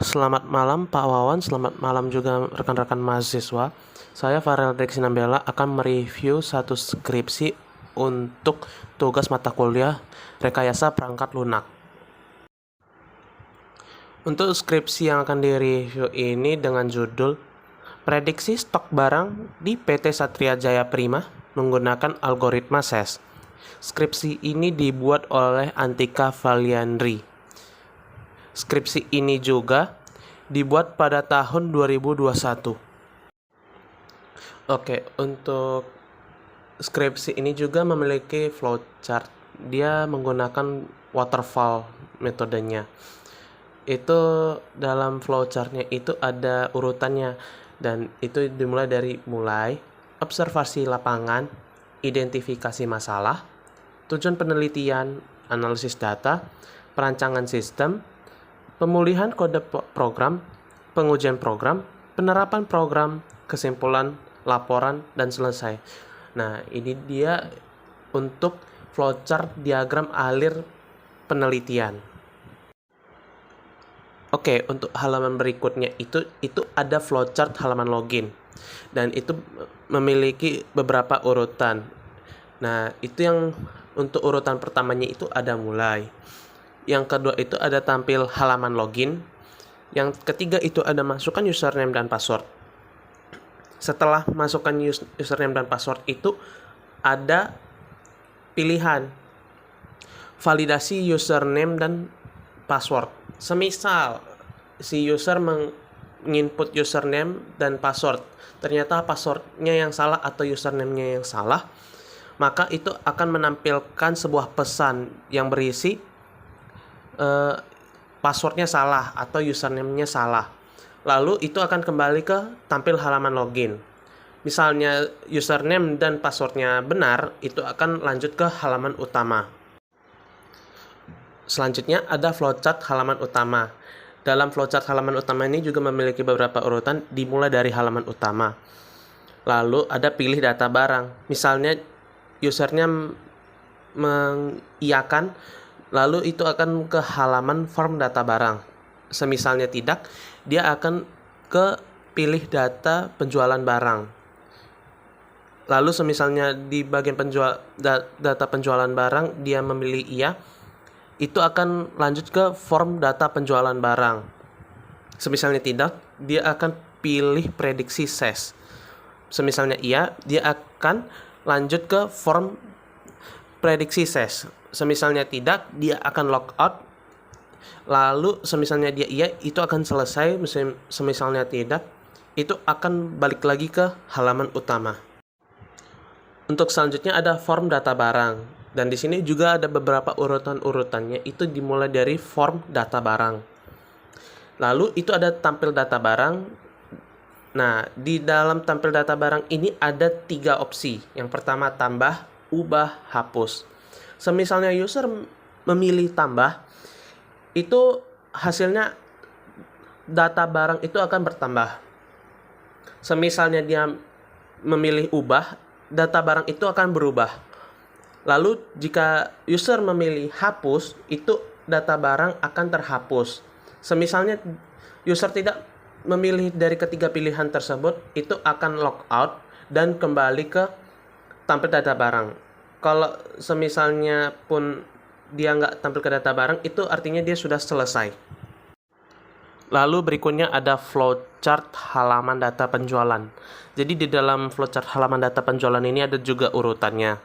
Selamat malam Pak Wawan, selamat malam juga rekan-rekan mahasiswa. Saya Farel Deksinambela akan mereview satu skripsi untuk tugas mata kuliah rekayasa perangkat lunak. Untuk skripsi yang akan direview ini dengan judul Prediksi Stok Barang di PT Satria Jaya Prima menggunakan algoritma SES. Skripsi ini dibuat oleh Antika Valiandri. Skripsi ini juga dibuat pada tahun 2021. Oke, untuk skripsi ini juga memiliki flowchart. Dia menggunakan waterfall metodenya. Itu dalam flowchartnya itu ada urutannya, dan itu dimulai dari observasi lapangan, identifikasi masalah, tujuan penelitian, analisis data, perancangan sistem, pemulihan kode program, pengujian program, penerapan program, kesimpulan, laporan, dan selesai. Nah, ini dia untuk flowchart diagram alir penelitian. Oke, untuk halaman berikutnya itu ada flowchart halaman login, dan itu memiliki beberapa urutan. Nah, itu yang untuk urutan pertamanya itu ada mulai. Yang kedua itu ada tampil halaman login. Yang ketiga itu ada masukkan username dan password. Setelah masukkan username dan password itu ada pilihan validasi username dan password. Semisal si user menginput username dan password, ternyata passwordnya yang salah atau username-nya yang salah, maka itu akan menampilkan sebuah pesan yang berisi passwordnya salah atau username-nya salah. Lalu itu akan kembali ke tampil halaman login. Misalnya username dan passwordnya benar, itu akan lanjut ke halaman utama. Selanjutnya ada flowchart halaman utama. Dalam flowchart halaman utama ini juga memiliki beberapa urutan dimulai dari halaman utama. Lalu ada pilih data barang. Misalnya usernya mengiyakan, lalu itu akan ke halaman form data barang. Semisalnya tidak, dia akan ke pilih data penjualan barang. Lalu semisalnya di bagian data penjualan barang dia memilih iya, itu akan lanjut ke form data penjualan barang. Semisalnya tidak, dia akan pilih prediksi SES. Semisalnya iya, dia akan lanjut ke form prediksi SES. Semisalnya tidak, dia akan logout. Lalu semisalnya dia iya, itu akan selesai. Semisalnya tidak, itu akan balik lagi ke halaman utama. Untuk selanjutnya ada form data barang. Dan di sini juga ada beberapa urutan-urutannya, itu dimulai dari form data barang. Lalu itu ada tampil data barang. Nah, di dalam tampil data barang ini ada 3 opsi. Yang pertama tambah, ubah, hapus. Semisalnya user memilih tambah, itu hasilnya data barang itu akan bertambah. Semisalnya dia memilih ubah, data barang itu akan berubah. Lalu jika user memilih hapus, itu data barang akan terhapus. Semisalnya user tidak memilih dari ketiga pilihan tersebut, itu akan logout dan kembali ke tampil data barang. Kalau semisalnya pun dia nggak tampil ke data barang, itu artinya dia sudah selesai. Lalu berikutnya ada flowchart halaman data penjualan. Jadi di dalam flowchart halaman data penjualan ini ada juga urutannya.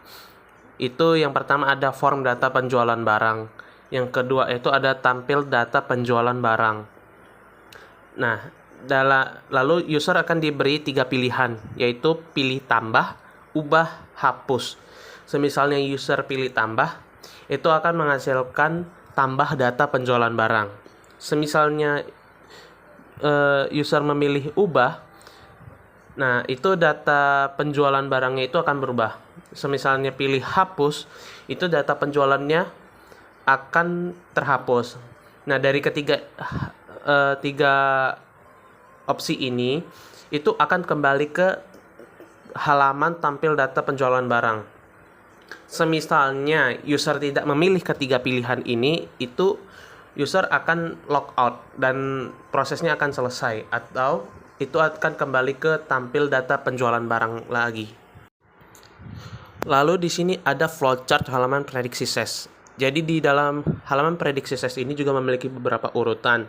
Itu yang pertama ada form data penjualan barang. Yang kedua itu ada tampil data penjualan barang. Nah, lalu user akan diberi 3 pilihan, yaitu pilih tambah, ubah, hapus. Semisalnya user pilih tambah, itu akan menghasilkan tambah data penjualan barang. Semisalnya user memilih ubah, nah itu data penjualan barangnya itu akan berubah. Semisalnya pilih hapus, itu data penjualannya akan terhapus. Nah, dari tiga opsi ini, itu akan kembali ke halaman tampil data penjualan barang. Semisalnya user tidak memilih ketiga pilihan ini, itu user akan logout dan prosesnya akan selesai, atau itu akan kembali ke tampil data penjualan barang lagi. Lalu di sini ada flowchart halaman prediksi ses. Jadi di dalam halaman prediksi ses ini juga memiliki beberapa urutan.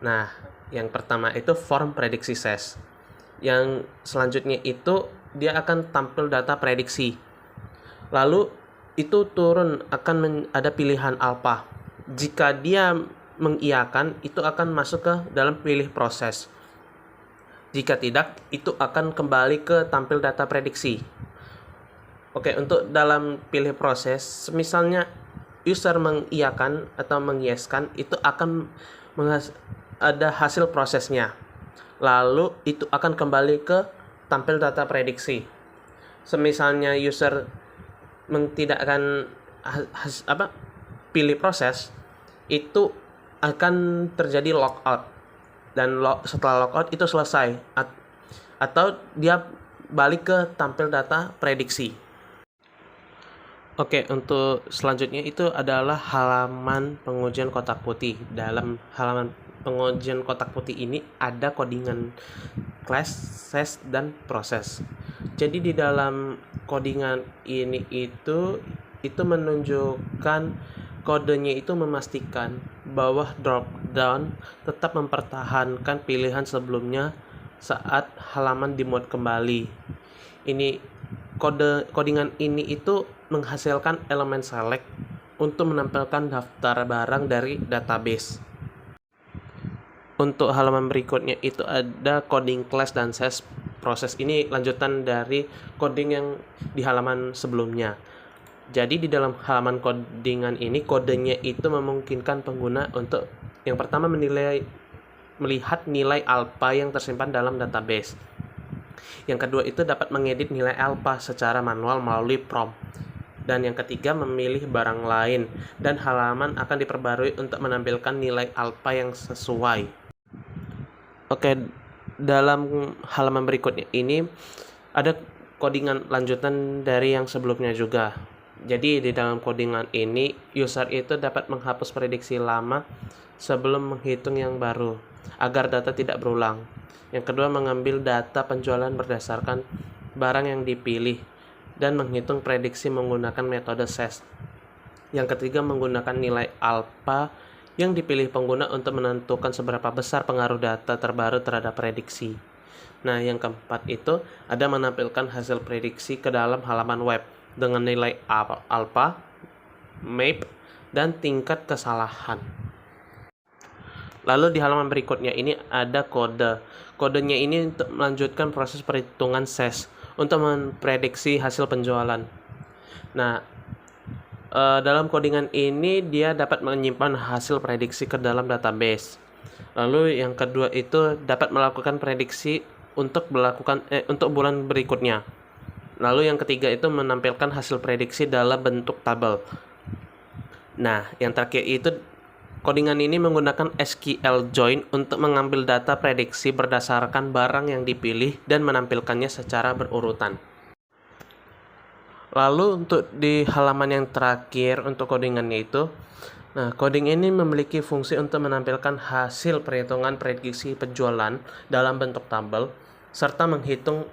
Nah, yang pertama itu form prediksi ses. Yang selanjutnya itu dia akan tampil data prediksi. Lalu itu turun akan ada pilihan alpha. Jika dia mengiyakan, itu akan masuk ke dalam pilih proses. Jika tidak, itu akan kembali ke tampil data prediksi. Oke, untuk dalam pilih proses, misalnya user mengiyakan atau mengyeskan, itu akan ada hasil prosesnya. Lalu itu akan kembali ke tampil data prediksi. Semisalnya user tidak pilih proses, itu akan terjadi logout, dan setelah logout itu selesai, atau dia balik ke tampil data prediksi. Oke, untuk selanjutnya itu adalah halaman pengujian kotak putih. Dalam halaman pengujian kotak putih ini ada codingan class, ses, dan proses. Jadi di dalam codingan ini itu menunjukkan kodenya itu memastikan bahwa dropdown tetap mempertahankan pilihan sebelumnya saat halaman dimod kembali. Ini codingan ini itu menghasilkan elemen select untuk menampilkan daftar barang dari database. Untuk halaman berikutnya itu ada coding class dan ses. Proses ini lanjutan dari coding yang di halaman sebelumnya. Jadi di dalam halaman codingan ini, kodenya itu memungkinkan pengguna untuk yang pertama melihat nilai alpha yang tersimpan dalam database. Yang kedua itu dapat mengedit nilai alpha secara manual melalui prompt. Dan yang ketiga memilih barang lain, dan halaman akan diperbarui untuk menampilkan nilai alpha yang sesuai. Oke, dalam halaman berikutnya ini ada codingan lanjutan dari yang sebelumnya juga. Jadi di dalam codingan ini user itu dapat menghapus prediksi lama sebelum menghitung yang baru agar data tidak berulang. Yang kedua mengambil data penjualan berdasarkan barang yang dipilih dan menghitung prediksi menggunakan metode ses. Yang ketiga menggunakan nilai alpha yang dipilih pengguna untuk menentukan seberapa besar pengaruh data terbaru terhadap prediksi. Nah, yang keempat itu ada menampilkan hasil prediksi ke dalam halaman web dengan nilai alpha, map, dan tingkat kesalahan. Lalu di halaman berikutnya ini ada kode. Kodenya ini untuk melanjutkan proses perhitungan ses untuk memprediksi hasil penjualan. Nah, dalam codingan ini dia dapat menyimpan hasil prediksi ke dalam database. Lalu yang kedua itu dapat melakukan prediksi untuk bulan berikutnya. Lalu yang ketiga itu menampilkan hasil prediksi dalam bentuk tabel. Nah, yang terakhir itu codingan ini menggunakan SQL join untuk mengambil data prediksi berdasarkan barang yang dipilih dan menampilkannya secara berurutan. Lalu untuk di halaman yang terakhir untuk codingannya itu, coding ini memiliki fungsi untuk menampilkan hasil perhitungan prediksi penjualan dalam bentuk tabel serta menghitung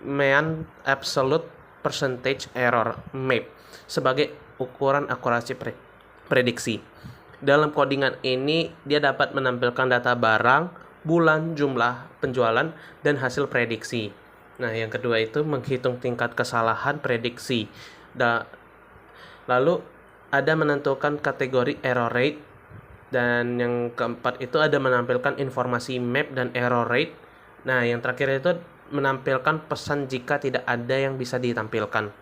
mean absolute percentage error MAP sebagai ukuran akurasi prediksi. Dalam codingan ini dia dapat menampilkan data barang, bulan, jumlah penjualan, dan hasil prediksi. Nah, yang kedua itu menghitung tingkat kesalahan prediksi. Lalu ada menentukan kategori error rate, dan yang keempat itu ada menampilkan informasi map dan error rate. Nah, yang terakhir itu menampilkan pesan jika tidak ada yang bisa ditampilkan.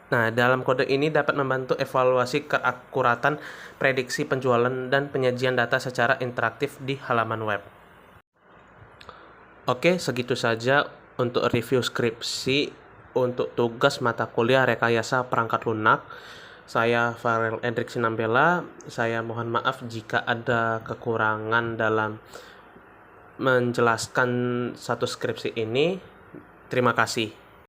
Nah, dalam kode ini dapat membantu evaluasi keakuratan prediksi penjualan dan penyajian data secara interaktif di halaman web. Oke, segitu saja untuk review skripsi untuk tugas mata kuliah rekayasa perangkat lunak. Saya Farel Endrik Sinambela. Saya mohon maaf jika ada kekurangan dalam menjelaskan satu skripsi ini. Terima kasih.